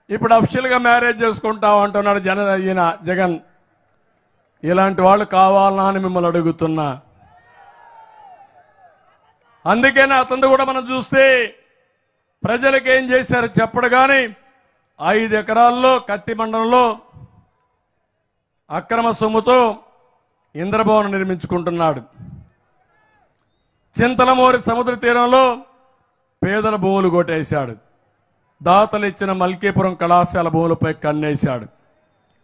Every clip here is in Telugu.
ఇప్పుడు అఫీషియల్ గా మ్యారేజ్ చేసుకుంటాం అంటున్నాడు ఈయన జగన్. ఇలాంటి వాళ్ళు కావాలనా అని మిమ్మల్ని అడుగుతున్నా. అందుకనే అతను కూడా మనం చూస్తే ప్రజలకు ఏం చేశారు చెప్పడు గాని 5 ఎకరాల్లో కత్తి మండలంలో అక్రమ సొమ్ముతో ఇంద్రభవనం నిర్మించుకుంటున్నాడు. చింతలమూరి సముద్ర తీరంలో పేదల భూములు కొట్టేశాడు. దాతలు ఇచ్చిన మల్కీపురం కళాశాల భూములపై కన్నేశాడు.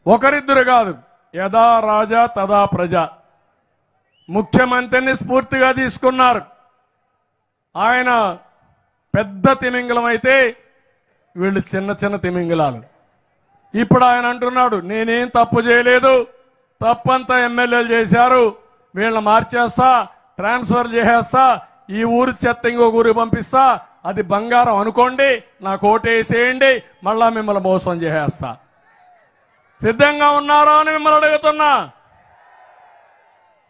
ఒకరిద్దరు కాదు, యథా రాజా తదా ప్రజ. ముఖ్యమంత్రిని స్ఫూర్తిగా తీసుకున్నారు. ఆయన పెద్ద తిమింగలం అయితే వీళ్ళు చిన్న చిన్న తిమింగలాలు. ఇప్పుడు ఆయన అంటున్నాడు నేనేం తప్పు చేయలేదు, తప్పంతా ఎమ్మెల్యేలు చేశారు, వీళ్ళని మార్చేస్తా, ట్రాన్స్ఫర్ చేసేస్తా, ఈ ఊరు చెత్త ఇంకొక ఊరికి పంపిస్తా, అది బంగారం అనుకోండి, నాకు ఓటేసేయండి, మళ్ళా మిమ్మల్ని మోసం చేసేస్తా. సిద్ధంగా ఉన్నారా అని మిమ్మల్ని అడుగుతున్నా.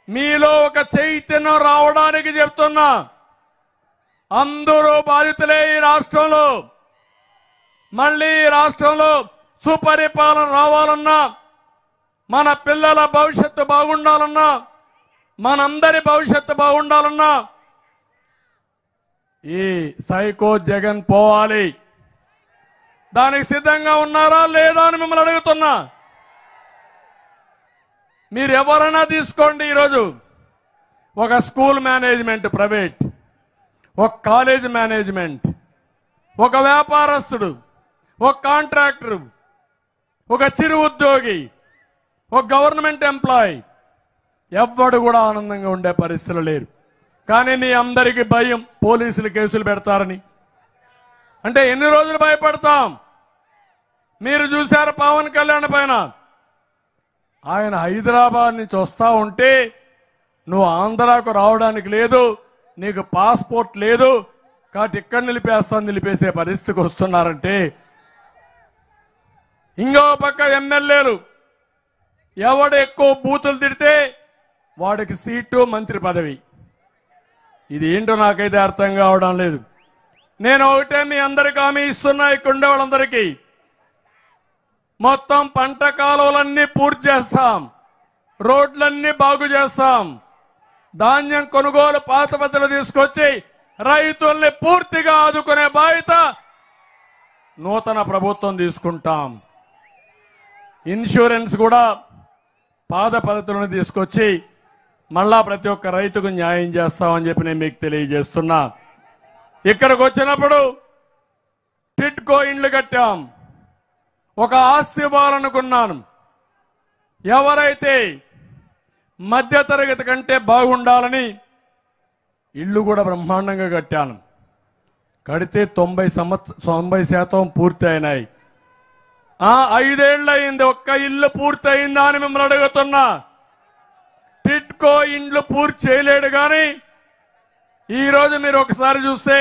మీలో ఒక చైతన్యం రావడానికి చెప్తున్నా. అందరూ బాధితులే ఈ రాష్ట్రంలో. మళ్ళీ ఈ రాష్ట్రంలో సుపరిపాలన రావాలన్నా, మన పిల్లల భవిష్యత్తు బాగుండాలన్నా, మనందరి భవిష్యత్తు బాగుండాలన్నా ఈ సైకో జగన్ పోవాలి. దానికి సిద్ధంగా ఉన్నారా లేదా అని మిమ్మల్ని అడుగుతున్నా. మీరు ఎవరైనా తీసుకోండి. ఈరోజు ఒక స్కూల్ మేనేజ్మెంట్ ప్రైవేట్, ఒక కాలేజ్ మేనేజ్మెంట్, ఒక వ్యాపారస్తుడు, ఒక కాంట్రాక్టర్, ఒక చిరు ఉద్యోగి, ఒక గవర్నమెంట్ ఎంప్లాయీ, ఎవ్వడు కూడా ఆనందంగా ఉండే పరిస్థితులు లేరు. కానీ మీ అందరికీ భయం పోలీసులు కేసులు పెడతారని. అంటే ఎన్ని రోజులు భయపడతాం? మీరు చూశారు పవన్ కళ్యాణ్ పైన, ఆయన హైదరాబాద్ నుంచి వస్తా ఉంటే నువ్వు ఆంధ్రాకు రావడానికి లేదు, నీకు పాస్పోర్ట్ లేదు, కాబట్టి ఇక్కడ నిలిపేసే పరిస్థితికి వస్తున్నారంటే, ఇంకో పక్క ఎమ్మెల్యేలు ఎవడు ఎక్కువ బూతులు తిడితే వాడికి సీటు, మంత్రి పదవి. ఇది ఏంటో నాకైతే అర్థం కావడం లేదు. నేను ఒకటే మీ అందరికీ హామీ ఇస్తున్నా, ఇక్కడ ఉండే వాళ్ళందరికీ, మొత్తం పంట కాలువలన్నీ పూర్తి చేస్తాం, రోడ్లన్నీ బాగు చేస్తాం, ధాన్యం కొనుగోలు పాత పద్ధతులు తీసుకొచ్చి రైతుల్ని పూర్తిగా ఆదుకునే బాధ్యత నూతన ప్రభుత్వం తీసుకుంటాం. ఇన్సూరెన్స్ కూడా పాత పద్ధతులను తీసుకొచ్చి మళ్ళా ప్రతి ఒక్క రైతుకు న్యాయం చేస్తామని చెప్పి నేను మీకు తెలియజేస్తున్నా. ఇక్కడికి వచ్చినప్పుడు టిడ్కో ఇండ్లు కట్టాం. ఒక ఆస్తి ఇవ్వాలనుకున్నాను. ఎవరైతే మధ్యతరగతి కంటే బాగుండాలని ఇళ్లు కూడా బ్రహ్మాండంగా కట్టాను. కడితే 90% పూర్తి అయినాయి. 5 ఏళ్ళు అయింది, ఒక్క ఇల్లు పూర్తి అయిందా అని మిమ్మల్ని అడుగుతున్నా. టిడ్కో ఇండ్లు పూర్తి చేయలేడు. కానీ ఈరోజు మీరు ఒకసారి చూస్తే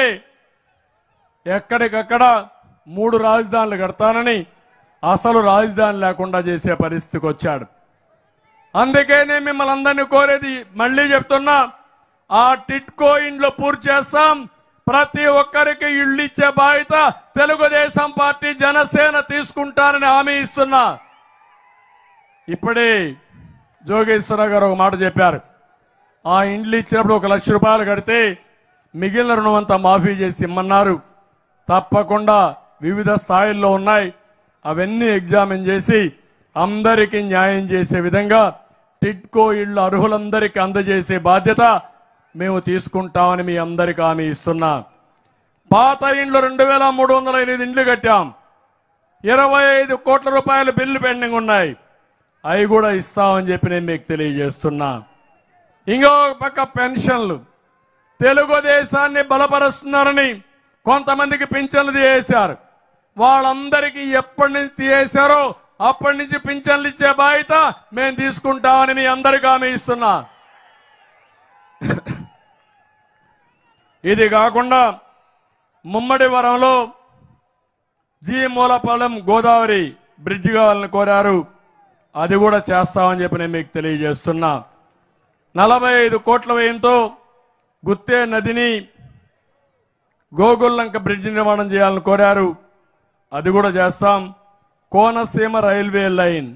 ఎక్కడికక్కడ 3 రాజధానులు కడతానని అసలు రాజధాని లేకుండా చేసే పరిస్థితికి వచ్చాడు. అందుకే నేను మిమ్మల్ని అందరినీ కోరేది మళ్లీ చెప్తున్నా, ఆ టిడ్కో ఇండ్లు పూర్తి చేస్తాం. ప్రతి ఒక్కరికి ఇళ్లు ఇచ్చే బాధ్యత తెలుగుదేశం పార్టీ, జనసేన తీసుకుంటానని హామీ ఇస్తున్నా. ఇప్పుడే జోగేశ్వరరావు గారు ఒక మాట చెప్పారు. ఆ ఇండ్లు ఇచ్చినప్పుడు 1 లక్ష రూపాయలు కడితే మిగిలిన రుణం అంతా మాఫీ చేసి ఇమ్మన్నారు. తప్పకుండా వివిధ స్థాయిల్లో ఉన్నాయి, అవన్నీ ఎగ్జామిన్ చేసి అందరికీ న్యాయం చేసే విధంగా టిడ్కో ఇళ్లు అర్హులందరికీ అందజేసే బాధ్యత మేము తీసుకుంటామని మీ అందరికీ హామీ ఇస్తున్నా. పాత ఇండ్లు 2308 ఇండ్లు కట్టాం. 25 కోట్ల రూపాయల బిల్లు పెండింగ్ ఉన్నాయి, అవి కూడా ఇస్తామని చెప్పి నేను మీకు తెలియజేస్తున్నా. ఇంకో పక్క పెన్షన్లు, తెలుగుదేశాన్ని బలపరుస్తున్నారని కొంతమందికి పింఛన్లు తీసేశారు. వాళ్ళందరికీ ఎప్పటి నుంచి తీసేశారో అప్పటి నుంచి పింఛన్లు ఇచ్చే బాధ్యత మేము తీసుకుంటామని మీ అందరికీ హామీ ఇస్తున్నా. ఇది కాకుండా ముమ్మడి వరంలో మూలపాలెం గోదావరి బ్రిడ్జ్ కావాలని కోరారు, అది కూడా చేస్తామని చెప్పి నేను మీకు తెలియజేస్తున్నా. 45 కోట్ల వ్యయంతో గుత్తే నదిని గోగుల్లంక బ్రిడ్జ్ నిర్మాణం చేయాలని కోరారు, అది కూడా చేస్తాం. Konaseema railway line